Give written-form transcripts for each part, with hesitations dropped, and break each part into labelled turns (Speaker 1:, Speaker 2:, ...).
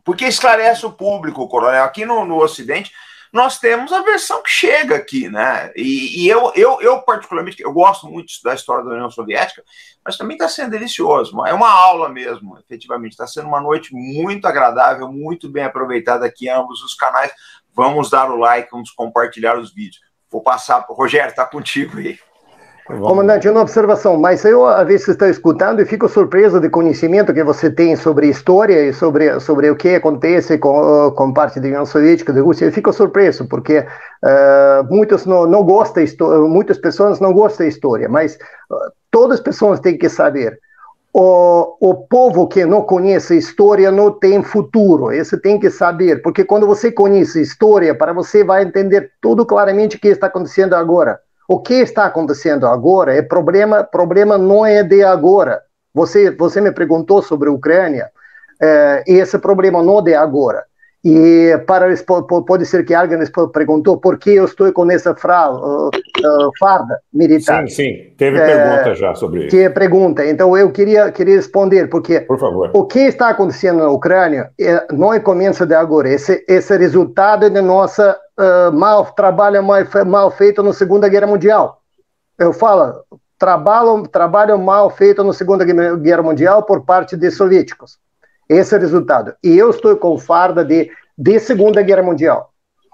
Speaker 1: Porque esclarece o público, Coronel. Aqui no Ocidente, nós temos a versão que chega aqui, né? E eu particularmente, eu gosto muito da história da União Soviética, mas também está sendo delicioso. É uma aula mesmo, efetivamente. Está sendo uma noite muito agradável, muito bem aproveitada aqui em ambos os canais. Vamos dar o like, vamos compartilhar os vídeos. Vou passar para o Rogério, está contigo aí.
Speaker 2: Comandante, uma observação, mas eu às vezes estou escutando e fico surpreso do conhecimento que você tem sobre história e sobre o que acontece com parte da União Soviética, da Rússia. Eu fico surpreso, porque muitas muitas pessoas não gostam da história, mas todas as pessoas têm que saber. O povo que não conhece história não tem futuro, isso tem que saber, porque quando você conhece história, para você vai entender tudo claramente o que está acontecendo agora. O que está acontecendo agora é problema não é de agora. Você me perguntou sobre a Ucrânia, esse problema não é de agora. E pode ser que alguém perguntou por que eu estou com essa farda militar.
Speaker 3: Sim, teve pergunta já sobre isso.
Speaker 2: Que pergunta, então eu queria responder, porque
Speaker 3: por favor.
Speaker 2: O que está acontecendo na Ucrânia não é começo de agora, esse resultado de nossa trabalho mal feito na Segunda Guerra Mundial. Eu falo, trabalho mal feito na Segunda Guerra Mundial por parte dos soviéticos. Esse é o resultado. E eu estou com farda de Segunda Guerra Mundial.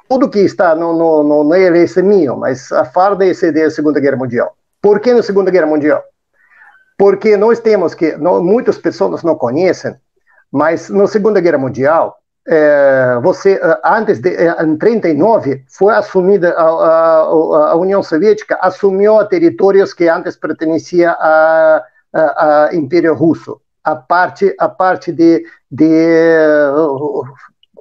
Speaker 2: Tudo que está, não é esse meu, mas a farda é esse da Segunda Guerra Mundial. Por que na Segunda Guerra Mundial? Porque nós temos muitas pessoas não conhecem, mas na Segunda Guerra Mundial, antes em 39, foi assumida a União Soviética assumiu territórios que antes pertenciam ao Império Russo. A parte de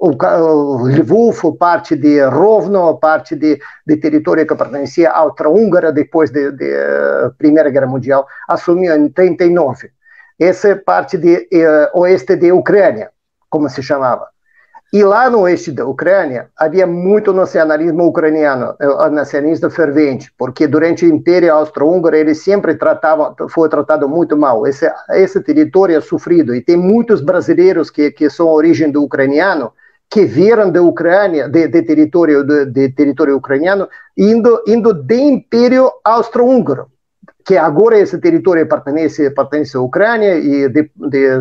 Speaker 2: Lviv, parte de Rovno, parte de território que pertencia à Austro-Húngara depois da Primeira Guerra Mundial, assumiu em 39. Essa é parte de oeste da Ucrânia, como se chamava. E lá no oeste da Ucrânia havia muito nacionalismo ucraniano, nacionalista fervente, porque durante o Império Austro-Húngaro ele sempre foi tratado muito mal. Esse território é sofrido, e tem muitos brasileiros que são origem do ucraniano, que vieram da Ucrânia, de território ucraniano, indo do Império Austro-Húngaro, que agora esse território pertence à Ucrânia, e de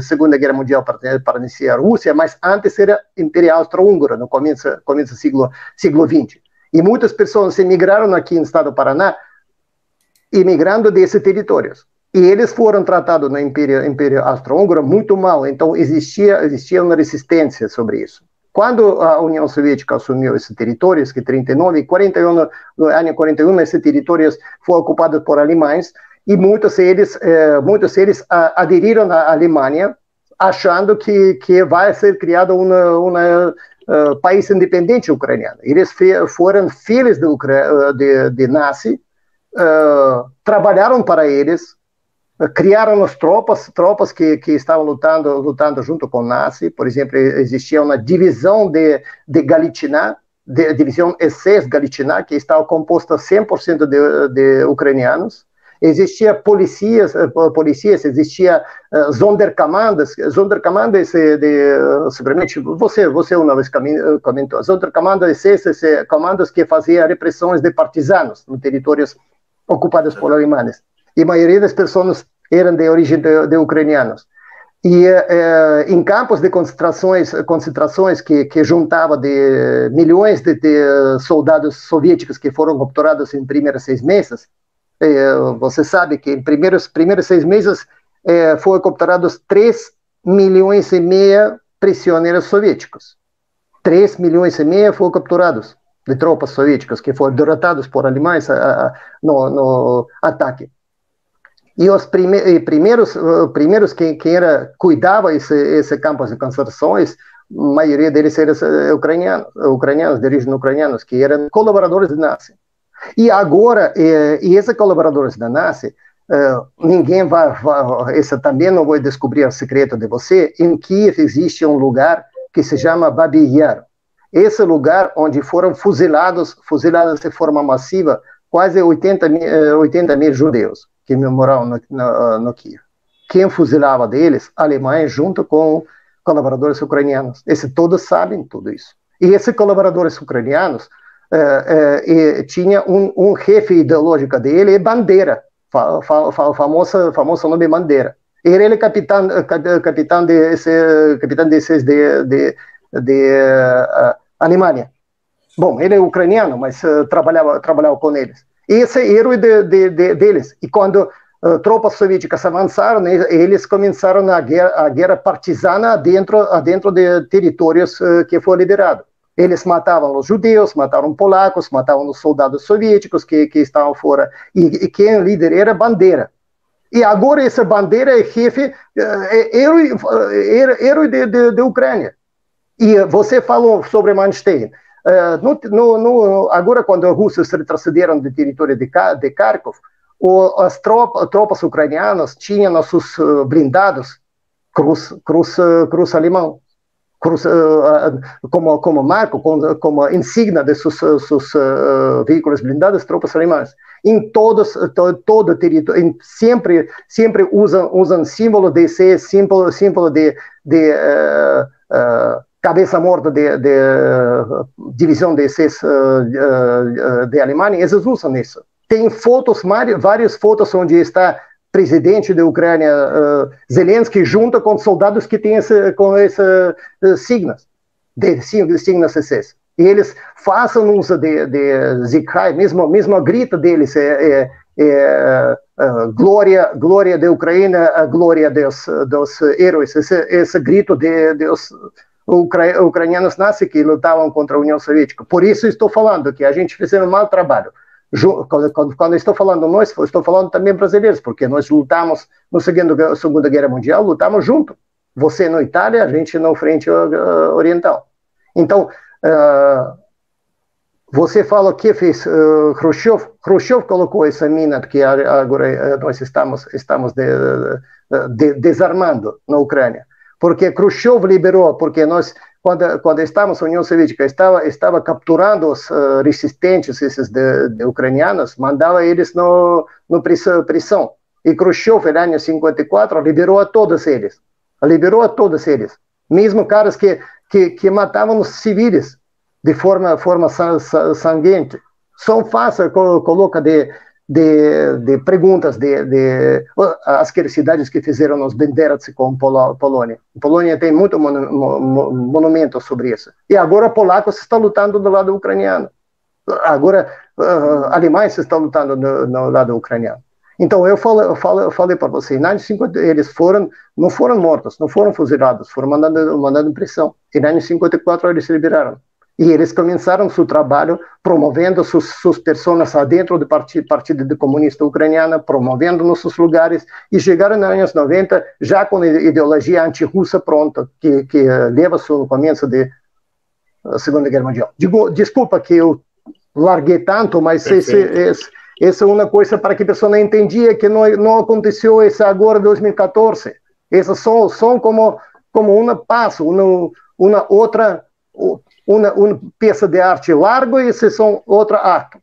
Speaker 2: Segunda Guerra Mundial pertencia à Rússia, mas antes era Império Austro-Húngaro, no começo do século XX. E muitas pessoas emigraram aqui no estado do Paraná, imigrando desses territórios. E eles foram tratados no Império Austro-Húngaro muito mal, então existia uma resistência sobre isso. Quando a União Soviética assumiu esses territórios, que 39 e 41, no ano 41, esses territórios foram ocupados por alemães, e muitos deles aderiram à Alemanha, achando que vai ser criado um país independente ucraniano. Eles foram filhos de nazi, trabalharam para eles, criaram as tropas que estavam lutando junto com o nazi. Por exemplo, existia uma divisão de Galiciná, a divisão SS Galiciná, que estava composta 100% de ucranianos. Existia polícias, existia Sonderkommandos. Sonderkommandos, seguramente você uma vez comentou, Sonderkommandos, esses comandos que faziam repressões de partisanos nos territórios ocupados por alemães. E a maioria das pessoas eram de origem de ucranianos. E em campos de concentrações que juntavam de milhões de soldados soviéticos que foram capturados em primeiros 6 meses, você sabe que em primeiros 6 meses foram capturados 3,5 milhões prisioneiros soviéticos. 3,5 milhões foram capturados de tropas soviéticas que foram derrotados por alemães no ataque. E os primeiros que cuidavam esse campos de concentrações, a maioria deles eram ucranianos, de origem ucranianos, que eram colaboradores da nazi. E agora, esses colaboradores da nazi, ninguém esse também não vou descobrir o segredo de você, em Kiev existe um lugar que se chama Babi Yar. Esse lugar onde foram fuzilados de forma massiva, quase 80 mil judeus que moravam no Kiev. Quem fuzilava deles? Alemães, junto com colaboradores ucranianos. Todos sabem tudo isso. E esses colaboradores ucranianos tinha um chefe ideológico dele, Bandeira, famoso nome Bandeira. Ele é capitão desses de Alemanha. Bom, ele é ucraniano, mas trabalhava com eles. Esse é herói deles. E quando tropas soviéticas avançaram, eles começaram a guerra partisana dentro de territórios que foi liberado. Eles matavam os judeus, matavam polacos, matavam os soldados soviéticos que estavam fora. E quem líder era Bandeira. E agora essa Bandeira é chefe, herói de Ucrânia. E você falou sobre Manstein. Agora, quando os russos retrocederam do território de Kharkov, as tropas ucranianas tinham nos seus blindados cruz alemão. Como marco, como insígnia de seus veículos blindados, tropas alemãs. Em todo o território, sempre usam símbolo de ser símbolo de cabeça morta de divisão de Alemanha. Eles usam isso. Tem fotos, várias fotos onde está presidente da Ucrânia, Zelensky, junto com soldados que têm essas signas SS. E eles fazem uso de Zikhai, mesmo a grita deles glória da Ucrânia, a glória dos heróis. Esse grito dos ucranianos nazis que lutavam contra a União Soviética. Por isso estou falando que a gente fez um mau trabalho. Quando estou falando nós, estou falando também brasileiros, porque nós lutamos na Segunda Guerra Mundial, lutamos juntos. Você na Itália, a gente na frente oriental. Então, você fala o que fez Khrushchev. Khrushchev colocou essa mina que agora nós estamos desarmando na Ucrânia. Porque Khrushchev liberou, porque nós, quando estávamos na União Soviética, estava capturando os resistentes, esses de ucranianos, mandava eles no prisão. E Khrushchev, no ano 54, liberou a todos eles. Mesmo caras que matavam os civis de forma sanguínea. Só fácil coloca de perguntas as cidades que fizeram os Banderas com Polônia. Polônia tem muito monumento sobre isso. E agora polacos estão lutando do lado ucraniano. Agora alemães estão lutando no lado ucraniano. Então eu falei para você, eles não foram mortos, não foram fuzilados, foram mandados em prisão. E no ano 54 eles se liberaram. E eles começaram seu trabalho promovendo suas pessoas dentro do Partido Comunista Ucraniano, promovendo nos seus lugares, e chegaram nos anos 90 já com a ideologia anti-russa pronta, que leva ao começo da Segunda Guerra Mundial. Desculpa que eu larguei tanto, mas essa é uma coisa para que a pessoa não entendia que não aconteceu isso agora em 2014. Essas são como um passo, uma outra... uma peça de arte larga e isso são outra arte.